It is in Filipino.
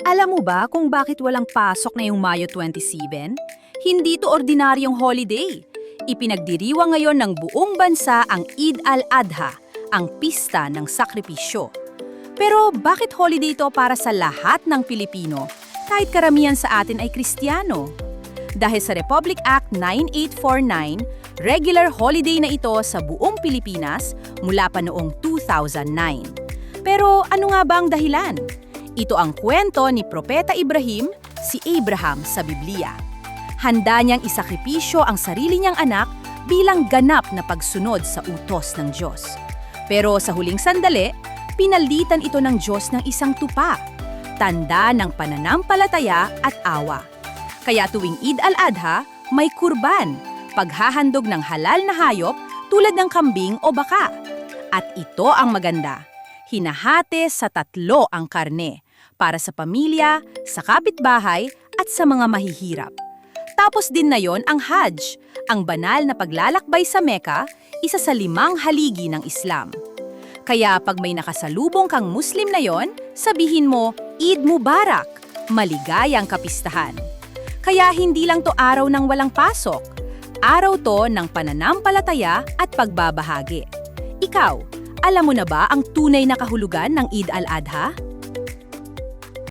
Alam mo ba kung bakit walang pasok na yung Mayo 27? Hindi to ordinaryong holiday. Ipinagdiriwang ngayon ng buong bansa ang Eid al-Adha, ang pista ng sakripisyo. Pero bakit holiday ito para sa lahat ng Pilipino, kahit karamihan sa atin ay Kristiyano? Dahil sa Republic Act 9849, regular holiday na ito sa buong Pilipinas mula pa noong 2009. Pero ano nga ba ang dahilan? Ito ang kwento ni Propeta Ibrahim, si Abraham sa Biblia. Handa niyang isakripisyo ang sarili niyang anak bilang ganap na pagsunod sa utos ng Diyos. Pero sa huling sandali, pinalitan ito ng Diyos ng isang tupa, tanda ng pananampalataya at awa. Kaya tuwing Eid al-Adha, may kurban, paghahandog ng halal na hayop tulad ng kambing o baka. At ito ang maganda, hinahati sa tatlo ang karne, para sa pamilya, sa kapitbahay, at sa mga mahihirap. Tapos din na yon ang Hajj, ang banal na paglalakbay sa Mecca, isa sa 5 haligi ng Islam. Kaya pag may nakasalubong kang Muslim na yon, sabihin mo, Eid Mubarak, maligayang kapistahan. Kaya hindi lang to araw ng walang pasok, araw to ng pananampalataya at pagbabahagi. Ikaw, alam mo na ba ang tunay na kahulugan ng Eid al-Adha?